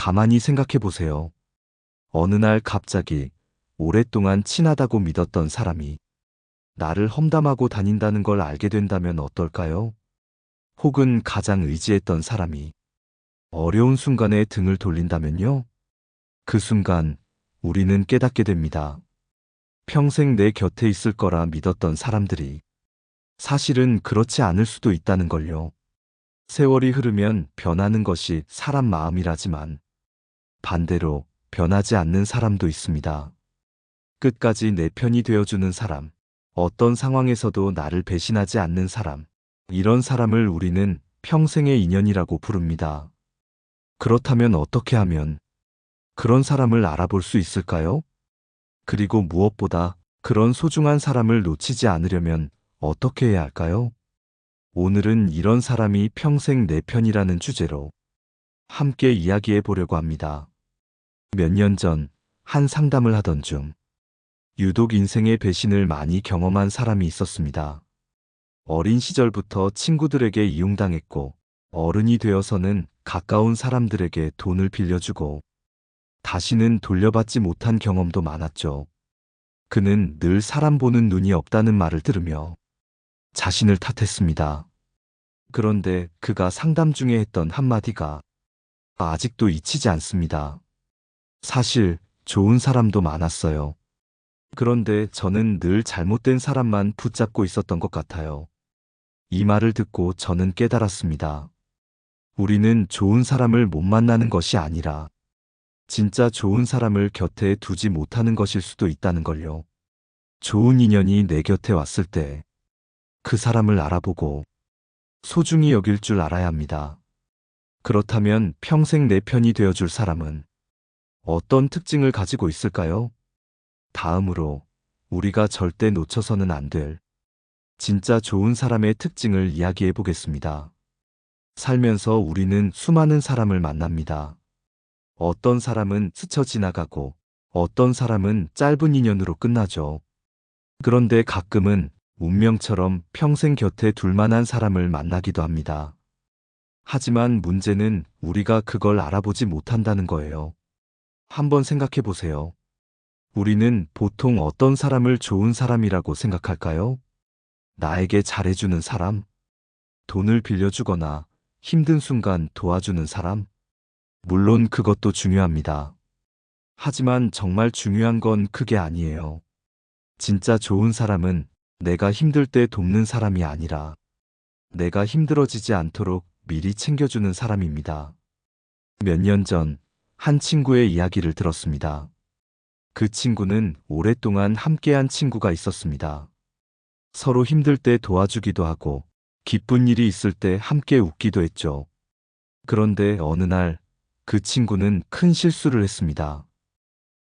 가만히 생각해 보세요. 어느 날 갑자기 오랫동안 친하다고 믿었던 사람이 나를 험담하고 다닌다는 걸 알게 된다면 어떨까요? 혹은 가장 의지했던 사람이 어려운 순간에 등을 돌린다면요? 그 순간 우리는 깨닫게 됩니다. 평생 내 곁에 있을 거라 믿었던 사람들이 사실은 그렇지 않을 수도 있다는 걸요. 세월이 흐르면 변하는 것이 사람 마음이라지만 반대로 변하지 않는 사람도 있습니다. 끝까지 내 편이 되어주는 사람, 어떤 상황에서도 나를 배신하지 않는 사람, 이런 사람을 우리는 평생의 인연이라고 부릅니다. 그렇다면 어떻게 하면 그런 사람을 알아볼 수 있을까요? 그리고 무엇보다 그런 소중한 사람을 놓치지 않으려면 어떻게 해야 할까요? 오늘은 이런 사람이 평생 내 편이라는 주제로 함께 이야기해 보려고 합니다. 몇 년 전 한 상담을 하던 중 유독 인생의 배신을 많이 경험한 사람이 있었습니다. 어린 시절부터 친구들에게 이용당했고 어른이 되어서는 가까운 사람들에게 돈을 빌려주고 다시는 돌려받지 못한 경험도 많았죠. 그는 늘 사람 보는 눈이 없다는 말을 들으며 자신을 탓했습니다. 그런데 그가 상담 중에 했던 한마디가 아직도 잊히지 않습니다. 사실 좋은 사람도 많았어요. 그런데 저는 늘 잘못된 사람만 붙잡고 있었던 것 같아요. 이 말을 듣고 저는 깨달았습니다. 우리는 좋은 사람을 못 만나는 것이 아니라 진짜 좋은 사람을 곁에 두지 못하는 것일 수도 있다는 걸요. 좋은 인연이 내 곁에 왔을 때 그 사람을 알아보고 소중히 여길 줄 알아야 합니다. 그렇다면 평생 내 편이 되어줄 사람은 어떤 특징을 가지고 있을까요? 다음으로 우리가 절대 놓쳐서는 안 될 진짜 좋은 사람의 특징을 이야기해 보겠습니다. 살면서 우리는 수많은 사람을 만납니다. 어떤 사람은 스쳐 지나가고 어떤 사람은 짧은 인연으로 끝나죠. 그런데 가끔은 운명처럼 평생 곁에 둘 만한 사람을 만나기도 합니다. 하지만 문제는 우리가 그걸 알아보지 못한다는 거예요. 한번 생각해 보세요. 우리는 보통 어떤 사람을 좋은 사람이라고 생각할까요? 나에게 잘해주는 사람? 돈을 빌려주거나 힘든 순간 도와주는 사람? 물론 그것도 중요합니다. 하지만 정말 중요한 건 그게 아니에요. 진짜 좋은 사람은 내가 힘들 때 돕는 사람이 아니라 내가 힘들어지지 않도록 미리 챙겨주는 사람입니다. 몇 년 전 한 친구의 이야기를 들었습니다. 그 친구는 오랫동안 함께한 친구가 있었습니다. 서로 힘들 때 도와주기도 하고 기쁜 일이 있을 때 함께 웃기도 했죠. 그런데 어느 날 그 친구는 큰 실수를 했습니다.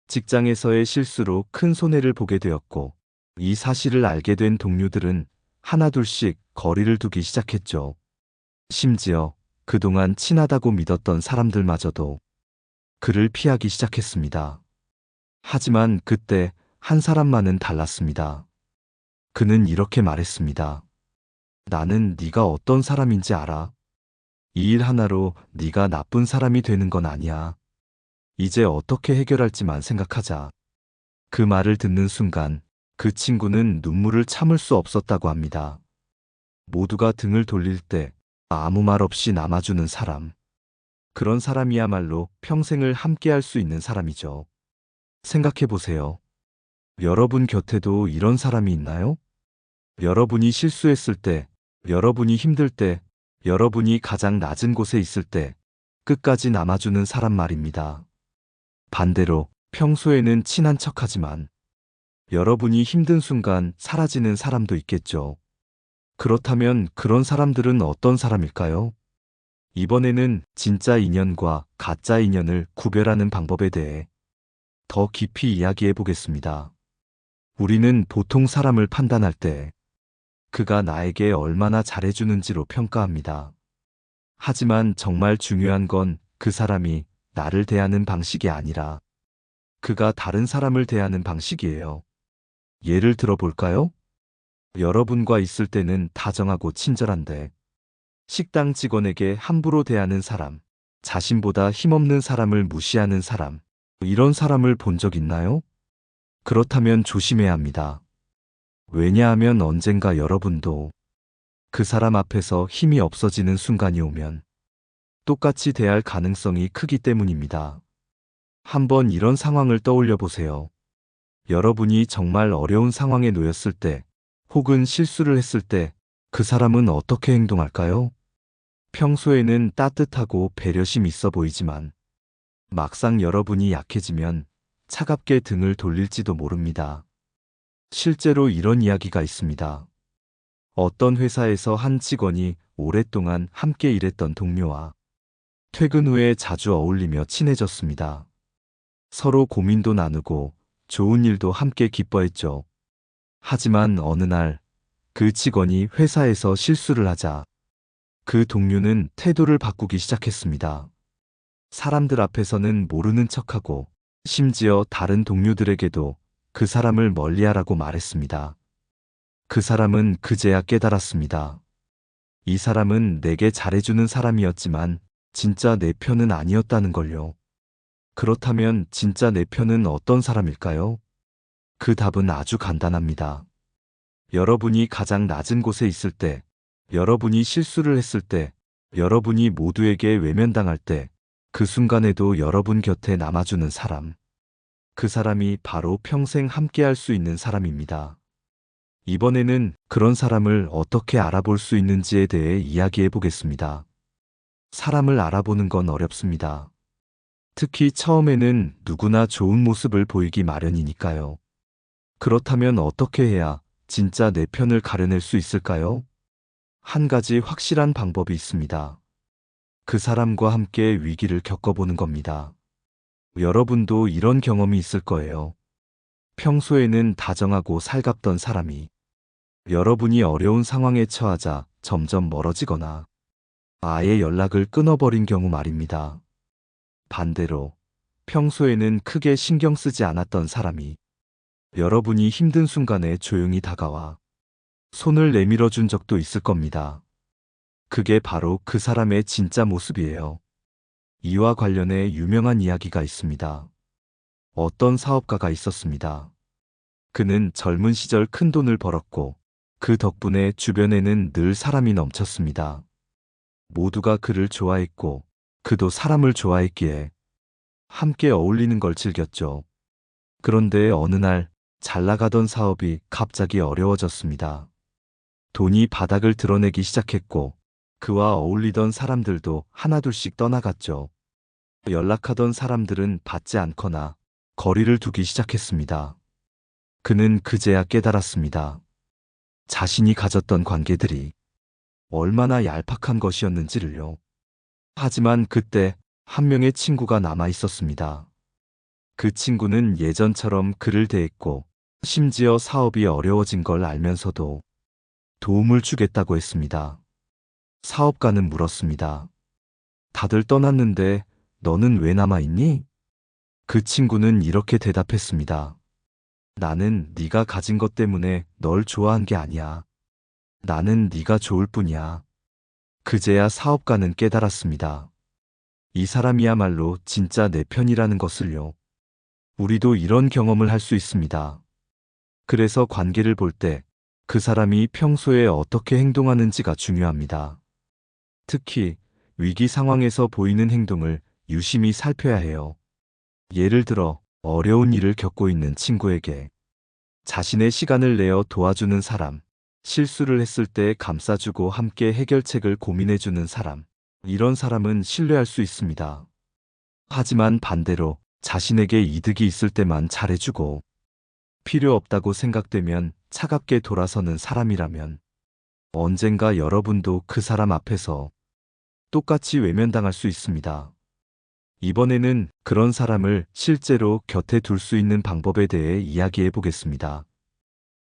직장에서의 실수로 큰 손해를 보게 되었고 이 사실을 알게 된 동료들은 하나둘씩 거리를 두기 시작했죠. 심지어 그동안 친하다고 믿었던 사람들마저도 그를 피하기 시작했습니다. 하지만 그때 한 사람만은 달랐습니다. 그는 이렇게 말했습니다. 나는 네가 어떤 사람인지 알아. 이 일 하나로 네가 나쁜 사람이 되는 건 아니야. 이제 어떻게 해결할지만 생각하자. 그 말을 듣는 순간 그 친구는 눈물을 참을 수 없었다고 합니다. 모두가 등을 돌릴 때 아무 말 없이 남아주는 사람. 그런 사람이야말로 평생을 함께할 수 있는 사람이죠. 생각해 보세요. 여러분 곁에도 이런 사람이 있나요? 여러분이 실수했을 때, 여러분이 힘들 때, 여러분이 가장 낮은 곳에 있을 때 끝까지 남아주는 사람 말입니다. 반대로 평소에는 친한 척하지만 여러분이 힘든 순간 사라지는 사람도 있겠죠. 그렇다면 그런 사람들은 어떤 사람일까요? 이번에는 진짜 인연과 가짜 인연을 구별하는 방법에 대해 더 깊이 이야기해 보겠습니다. 우리는 보통 사람을 판단할 때 그가 나에게 얼마나 잘해주는지로 평가합니다. 하지만 정말 중요한 건 그 사람이 나를 대하는 방식이 아니라 그가 다른 사람을 대하는 방식이에요. 예를 들어 볼까요? 여러분과 있을 때는 다정하고 친절한데 식당 직원에게 함부로 대하는 사람, 자신보다 힘없는 사람을 무시하는 사람, 이런 사람을 본 적 있나요? 그렇다면 조심해야 합니다. 왜냐하면 언젠가 여러분도 그 사람 앞에서 힘이 없어지는 순간이 오면 똑같이 대할 가능성이 크기 때문입니다. 한번 이런 상황을 떠올려 보세요. 여러분이 정말 어려운 상황에 놓였을 때, 혹은 실수를 했을 때, 그 사람은 어떻게 행동할까요? 평소에는 따뜻하고 배려심 있어 보이지만, 막상 여러분이 약해지면 차갑게 등을 돌릴지도 모릅니다. 실제로 이런 이야기가 있습니다. 어떤 회사에서 한 직원이 오랫동안 함께 일했던 동료와 퇴근 후에 자주 어울리며 친해졌습니다. 서로 고민도 나누고 좋은 일도 함께 기뻐했죠. 하지만 어느 날 그 직원이 회사에서 실수를 하자 그 동료는 태도를 바꾸기 시작했습니다. 사람들 앞에서는 모르는 척하고 심지어 다른 동료들에게도 그 사람을 멀리하라고 말했습니다. 그 사람은 그제야 깨달았습니다. 이 사람은 내게 잘해주는 사람이었지만 진짜 내 편은 아니었다는 걸요. 그렇다면 진짜 내 편은 어떤 사람일까요? 그 답은 아주 간단합니다. 여러분이 가장 낮은 곳에 있을 때, 여러분이 실수를 했을 때, 여러분이 모두에게 외면당할 때, 그 순간에도 여러분 곁에 남아주는 사람. 그 사람이 바로 평생 함께할 수 있는 사람입니다. 이번에는 그런 사람을 어떻게 알아볼 수 있는지에 대해 이야기해 보겠습니다. 사람을 알아보는 건 어렵습니다. 특히 처음에는 누구나 좋은 모습을 보이기 마련이니까요. 그렇다면 어떻게 해야 진짜 내 편을 가려낼 수 있을까요? 한 가지 확실한 방법이 있습니다. 그 사람과 함께 위기를 겪어보는 겁니다. 여러분도 이런 경험이 있을 거예요. 평소에는 다정하고 살갑던 사람이 여러분이 어려운 상황에 처하자 점점 멀어지거나 아예 연락을 끊어버린 경우 말입니다. 반대로 평소에는 크게 신경 쓰지 않았던 사람이 여러분이 힘든 순간에 조용히 다가와 손을 내밀어 준 적도 있을 겁니다. 그게 바로 그 사람의 진짜 모습이에요. 이와 관련해 유명한 이야기가 있습니다. 어떤 사업가가 있었습니다. 그는 젊은 시절 큰 돈을 벌었고 그 덕분에 주변에는 늘 사람이 넘쳤습니다. 모두가 그를 좋아했고 그도 사람을 좋아했기에 함께 어울리는 걸 즐겼죠. 그런데 어느 날 잘 나가던 사업이 갑자기 어려워졌습니다. 돈이 바닥을 드러내기 시작했고 그와 어울리던 사람들도 하나둘씩 떠나갔죠. 연락하던 사람들은 받지 않거나 거리를 두기 시작했습니다. 그는 그제야 깨달았습니다. 자신이 가졌던 관계들이 얼마나 얄팍한 것이었는지를요. 하지만 그때 한 명의 친구가 남아 있었습니다. 그 친구는 예전처럼 그를 대했고 심지어 사업이 어려워진 걸 알면서도 도움을 주겠다고 했습니다. 사업가는 물었습니다. 다들 떠났는데 너는 왜 남아있니? 그 친구는 이렇게 대답했습니다. 나는 네가 가진 것 때문에 널 좋아한 게 아니야. 나는 네가 좋을 뿐이야. 그제야 사업가는 깨달았습니다. 이 사람이야말로 진짜 내 편이라는 것을요. 우리도 이런 경험을 할 수 있습니다. 그래서 관계를 볼 때 그 사람이 평소에 어떻게 행동하는지가 중요합니다. 특히 위기 상황에서 보이는 행동을 유심히 살펴야 해요. 예를 들어 어려운 일을 겪고 있는 친구에게 자신의 시간을 내어 도와주는 사람, 실수를 했을 때 감싸주고 함께 해결책을 고민해주는 사람, 이런 사람은 신뢰할 수 있습니다. 하지만 반대로 자신에게 이득이 있을 때만 잘해주고 필요 없다고 생각되면 차갑게 돌아서는 사람이라면 언젠가 여러분도 그 사람 앞에서 똑같이 외면당할 수 있습니다. 이번에는 그런 사람을 실제로 곁에 둘 수 있는 방법에 대해 이야기해 보겠습니다.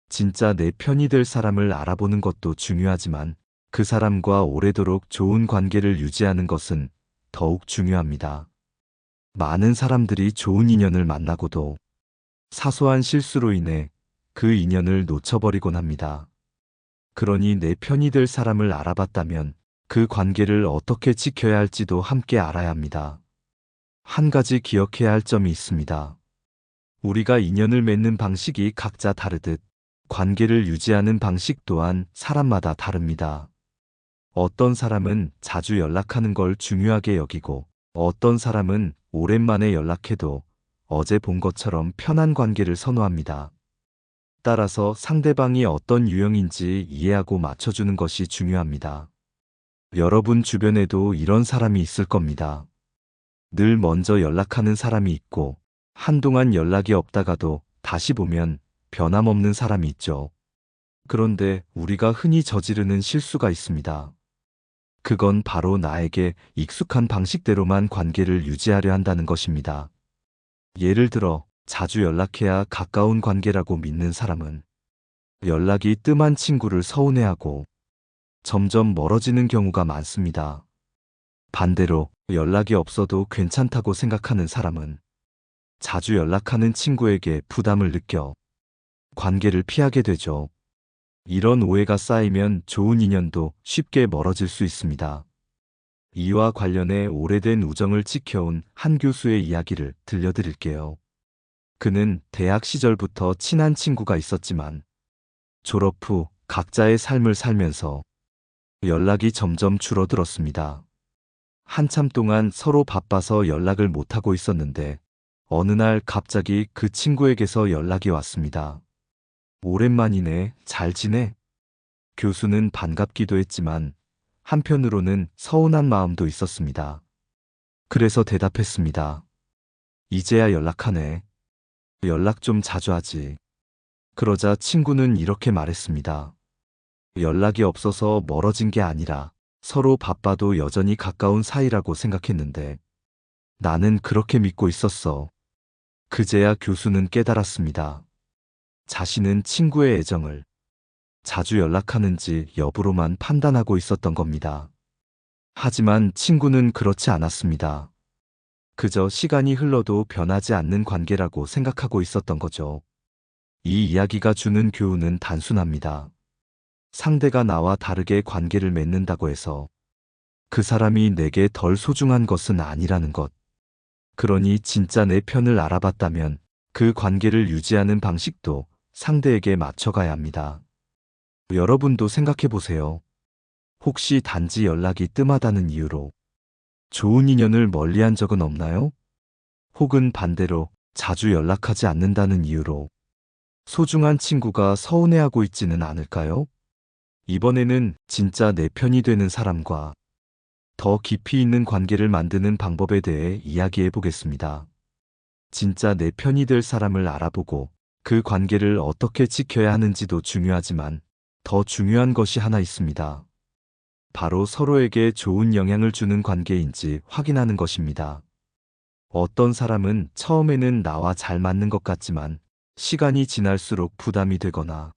진짜 내 편이 될 사람을 알아보는 것도 중요하지만 그 사람과 오래도록 좋은 관계를 유지하는 것은 더욱 중요합니다. 많은 사람들이 좋은 인연을 만나고도 사소한 실수로 인해 그 인연을 놓쳐버리곤 합니다. 그러니 내 편이 될 사람을 알아봤다면 그 관계를 어떻게 지켜야 할지도 함께 알아야 합니다. 한 가지 기억해야 할 점이 있습니다. 우리가 인연을 맺는 방식이 각자 다르듯 관계를 유지하는 방식 또한 사람마다 다릅니다. 어떤 사람은 자주 연락하는 걸 중요하게 여기고 어떤 사람은 오랜만에 연락해도 어제 본 것처럼 편한 관계를 선호합니다. 따라서 상대방이 어떤 유형인지 이해하고 맞춰주는 것이 중요합니다. 여러분 주변에도 이런 사람이 있을 겁니다. 늘 먼저 연락하는 사람이 있고 한동안 연락이 없다가도 다시 보면 변함없는 사람이 있죠. 그런데 우리가 흔히 저지르는 실수가 있습니다. 그건 바로 나에게 익숙한 방식대로만 관계를 유지하려 한다는 것입니다. 예를 들어 자주 연락해야 가까운 관계라고 믿는 사람은 연락이 뜸한 친구를 서운해하고 점점 멀어지는 경우가 많습니다. 반대로 연락이 없어도 괜찮다고 생각하는 사람은 자주 연락하는 친구에게 부담을 느껴 관계를 피하게 되죠. 이런 오해가 쌓이면 좋은 인연도 쉽게 멀어질 수 있습니다. 이와 관련해 오래된 우정을 지켜온 한 교수의 이야기를 들려드릴게요. 그는 대학 시절부터 친한 친구가 있었지만 졸업 후 각자의 삶을 살면서 연락이 점점 줄어들었습니다. 한참 동안 서로 바빠서 연락을 못하고 있었는데 어느 날 갑자기 그 친구에게서 연락이 왔습니다. 오랜만이네, 잘 지내? 교수는 반갑기도 했지만 한편으로는 서운한 마음도 있었습니다. 그래서 대답했습니다. 이제야 연락하네. 연락 좀 자주 하지. 그러자 친구는 이렇게 말했습니다. 연락이 없어서 멀어진 게 아니라 서로 바빠도 여전히 가까운 사이라고 생각했는데 나는 그렇게 믿고 있었어. 그제야 교수는 깨달았습니다. 자신은 친구의 애정을 자주 연락하는지 여부로만 판단하고 있었던 겁니다. 하지만 친구는 그렇지 않았습니다. 그저 시간이 흘러도 변하지 않는 관계라고 생각하고 있었던 거죠. 이 이야기가 주는 교훈은 단순합니다. 상대가 나와 다르게 관계를 맺는다고 해서 그 사람이 내게 덜 소중한 것은 아니라는 것. 그러니 진짜 내 편을 알아봤다면 그 관계를 유지하는 방식도 상대에게 맞춰가야 합니다. 여러분도 생각해 보세요. 혹시 단지 연락이 뜸하다는 이유로 좋은 인연을 멀리한 적은 없나요? 혹은 반대로 자주 연락하지 않는다는 이유로 소중한 친구가 서운해하고 있지는 않을까요? 이번에는 진짜 내 편이 되는 사람과 더 깊이 있는 관계를 만드는 방법에 대해 이야기해 보겠습니다. 진짜 내 편이 될 사람을 알아보고 그 관계를 어떻게 지켜야 하는지도 중요하지만 더 중요한 것이 하나 있습니다. 바로 서로에게 좋은 영향을 주는 관계인지 확인하는 것입니다. 어떤 사람은 처음에는 나와 잘 맞는 것 같지만 시간이 지날수록 부담이 되거나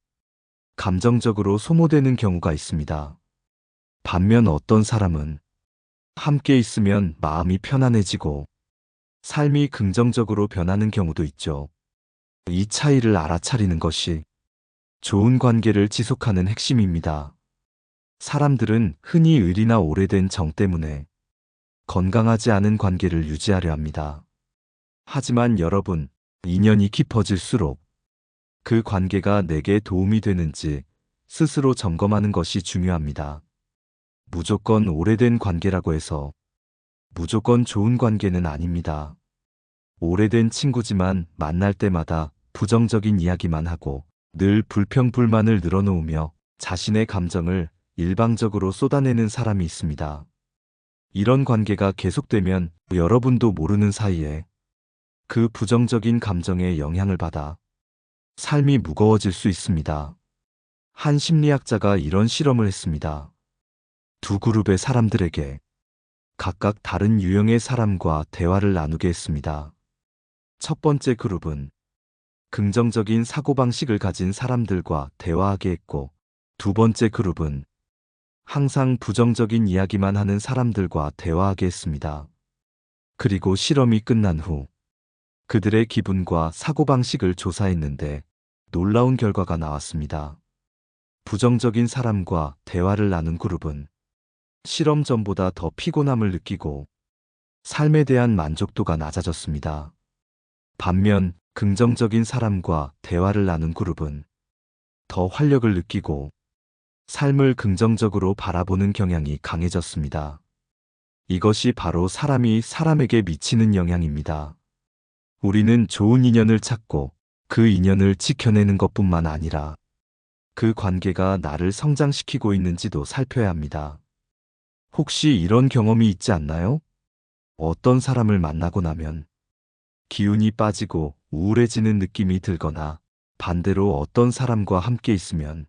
감정적으로 소모되는 경우가 있습니다. 반면 어떤 사람은 함께 있으면 마음이 편안해지고 삶이 긍정적으로 변하는 경우도 있죠. 이 차이를 알아차리는 것이 좋은 관계를 지속하는 핵심입니다. 사람들은 흔히 의리나 오래된 정 때문에 건강하지 않은 관계를 유지하려 합니다. 하지만 여러분, 인연이 깊어질수록 그 관계가 내게 도움이 되는지 스스로 점검하는 것이 중요합니다. 무조건 오래된 관계라고 해서 무조건 좋은 관계는 아닙니다. 오래된 친구지만 만날 때마다 부정적인 이야기만 하고 늘 불평불만을 늘어놓으며 자신의 감정을 일방적으로 쏟아내는 사람이 있습니다. 이런 관계가 계속되면 여러분도 모르는 사이에 그 부정적인 감정에 영향을 받아 삶이 무거워질 수 있습니다. 한 심리학자가 이런 실험을 했습니다. 두 그룹의 사람들에게 각각 다른 유형의 사람과 대화를 나누게 했습니다. 첫 번째 그룹은 긍정적인 사고방식을 가진 사람들과 대화하게 했고, 두 번째 그룹은 항상 부정적인 이야기만 하는 사람들과 대화하게 했습니다. 그리고 실험이 끝난 후 그들의 기분과 사고방식을 조사했는데 놀라운 결과가 나왔습니다. 부정적인 사람과 대화를 나눈 그룹은 실험 전보다 더 피곤함을 느끼고 삶에 대한 만족도가 낮아졌습니다. 반면 긍정적인 사람과 대화를 나눈 그룹은 더 활력을 느끼고 삶을 긍정적으로 바라보는 경향이 강해졌습니다. 이것이 바로 사람이 사람에게 미치는 영향입니다. 우리는 좋은 인연을 찾고 그 인연을 지켜내는 것뿐만 아니라 그 관계가 나를 성장시키고 있는지도 살펴야 합니다. 혹시 이런 경험이 있지 않나요? 어떤 사람을 만나고 나면 기운이 빠지고 우울해지는 느낌이 들거나 반대로 어떤 사람과 함께 있으면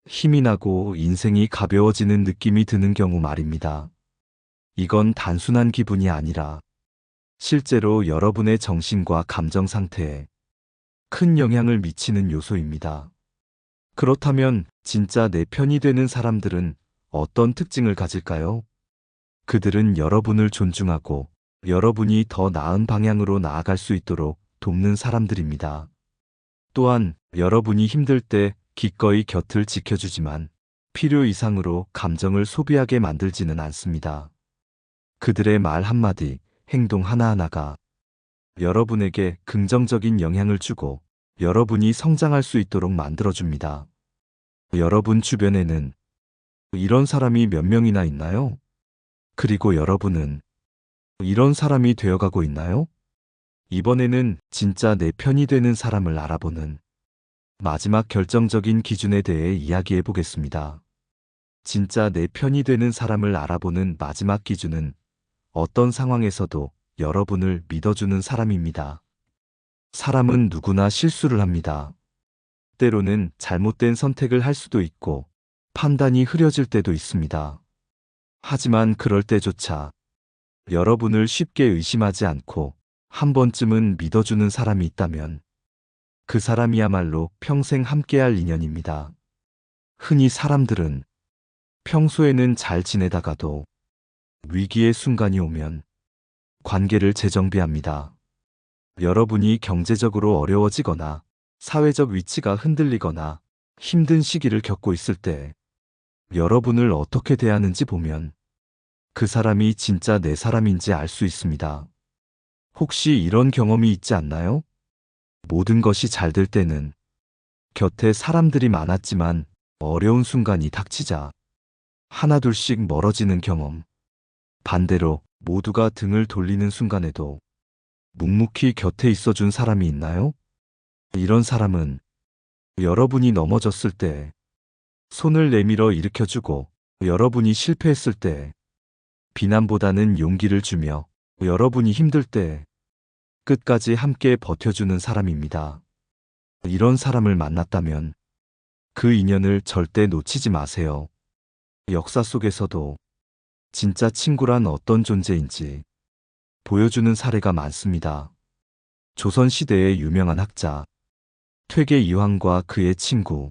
힘이 나고 인생이 가벼워지는 느낌이 드는 경우 말입니다. 이건 단순한 기분이 아니라 실제로 여러분의 정신과 감정 상태에 큰 영향을 미치는 요소입니다. 그렇다면 진짜 내 편이 되는 사람들은 어떤 특징을 가질까요? 그들은 여러분을 존중하고 여러분이 더 나은 방향으로 나아갈 수 있도록 돕는 사람들입니다. 또한 여러분이 힘들 때 기꺼이 곁을 지켜주지만 필요 이상으로 감정을 소비하게 만들지는 않습니다. 그들의 말 한마디, 행동 하나하나가 여러분에게 긍정적인 영향을 주고 여러분이 성장할 수 있도록 만들어줍니다. 여러분 주변에는 이런 사람이 몇 명이나 있나요? 그리고 여러분은 이런 사람이 되어가고 있나요? 이번에는 진짜 내 편이 되는 사람을 알아보는 마지막 결정적인 기준에 대해 이야기해 보겠습니다. 진짜 내 편이 되는 사람을 알아보는 마지막 기준은 어떤 상황에서도 여러분을 믿어주는 사람입니다. 사람은 누구나 실수를 합니다. 때로는 잘못된 선택을 할 수도 있고 판단이 흐려질 때도 있습니다. 하지만 그럴 때조차 여러분을 쉽게 의심하지 않고 한 번쯤은 믿어주는 사람이 있다면 그 사람이야말로 평생 함께할 인연입니다. 흔히 사람들은 평소에는 잘 지내다가도 위기의 순간이 오면 관계를 재정비합니다. 여러분이 경제적으로 어려워지거나 사회적 위치가 흔들리거나 힘든 시기를 겪고 있을 때 여러분을 어떻게 대하는지 보면 그 사람이 진짜 내 사람인지 알 수 있습니다. 혹시 이런 경험이 있지 않나요? 모든 것이 잘 될 때는 곁에 사람들이 많았지만 어려운 순간이 닥치자 하나둘씩 멀어지는 경험. 반대로 모두가 등을 돌리는 순간에도 묵묵히 곁에 있어준 사람이 있나요? 이런 사람은 여러분이 넘어졌을 때 손을 내밀어 일으켜주고 여러분이 실패했을 때 비난보다는 용기를 주며 여러분이 힘들 때 끝까지 함께 버텨주는 사람입니다. 이런 사람을 만났다면 그 인연을 절대 놓치지 마세요. 역사 속에서도 진짜 친구란 어떤 존재인지 보여주는 사례가 많습니다. 조선시대의 유명한 학자 퇴계 이황과 그의 친구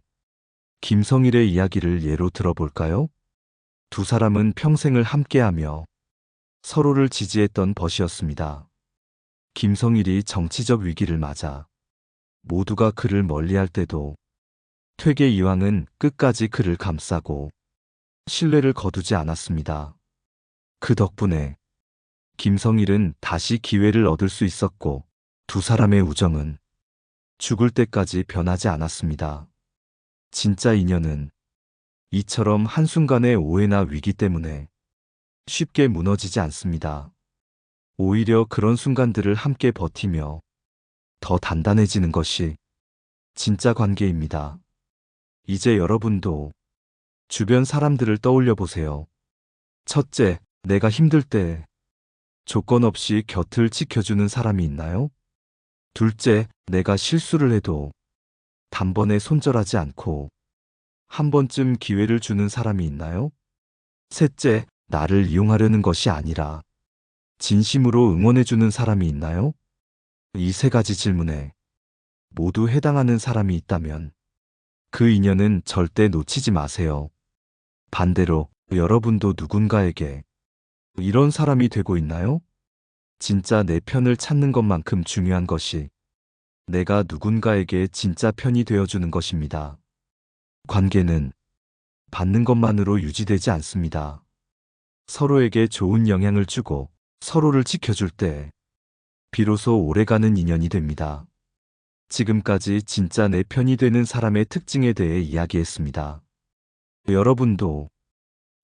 김성일의 이야기를 예로 들어볼까요? 두 사람은 평생을 함께하며 서로를 지지했던 벗이었습니다. 김성일이 정치적 위기를 맞아 모두가 그를 멀리할 때도 퇴계 이황은 끝까지 그를 감싸고 신뢰를 거두지 않았습니다. 그 덕분에 김성일은 다시 기회를 얻을 수 있었고 두 사람의 우정은 죽을 때까지 변하지 않았습니다. 진짜 인연은 이처럼 한순간의 오해나 위기 때문에 쉽게 무너지지 않습니다. 오히려 그런 순간들을 함께 버티며 더 단단해지는 것이 진짜 관계입니다. 이제 여러분도 주변 사람들을 떠올려 보세요. 첫째, 내가 힘들 때 조건 없이 곁을 지켜주는 사람이 있나요? 둘째, 내가 실수를 해도 단번에 손절하지 않고 한 번쯤 기회를 주는 사람이 있나요? 셋째, 나를 이용하려는 것이 아니라 진심으로 응원해주는 사람이 있나요? 이 세 가지 질문에 모두 해당하는 사람이 있다면 그 인연은 절대 놓치지 마세요. 반대로 여러분도 누군가에게 이런 사람이 되고 있나요? 진짜 내 편을 찾는 것만큼 중요한 것이 내가 누군가에게 진짜 편이 되어주는 것입니다. 관계는 받는 것만으로 유지되지 않습니다. 서로에게 좋은 영향을 주고 서로를 지켜줄 때 비로소 오래가는 인연이 됩니다. 지금까지 진짜 내 편이 되는 사람의 특징에 대해 이야기했습니다. 여러분도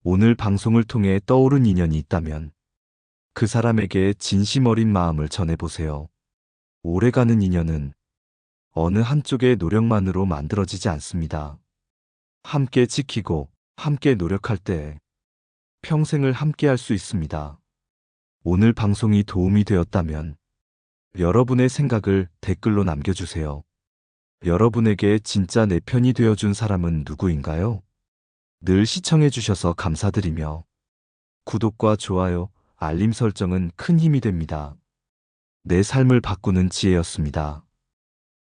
오늘 방송을 통해 떠오른 인연이 있다면 그 사람에게 진심 어린 마음을 전해보세요. 오래가는 인연은 어느 한쪽의 노력만으로 만들어지지 않습니다. 함께 지키고 함께 노력할 때 평생을 함께 할 수 있습니다. 오늘 방송이 도움이 되었다면 여러분의 생각을 댓글로 남겨주세요. 여러분에게 진짜 내 편이 되어준 사람은 누구인가요? 늘 시청해주셔서 감사드리며 구독과 좋아요, 알림 설정은 큰 힘이 됩니다. 내 삶을 바꾸는 지혜였습니다.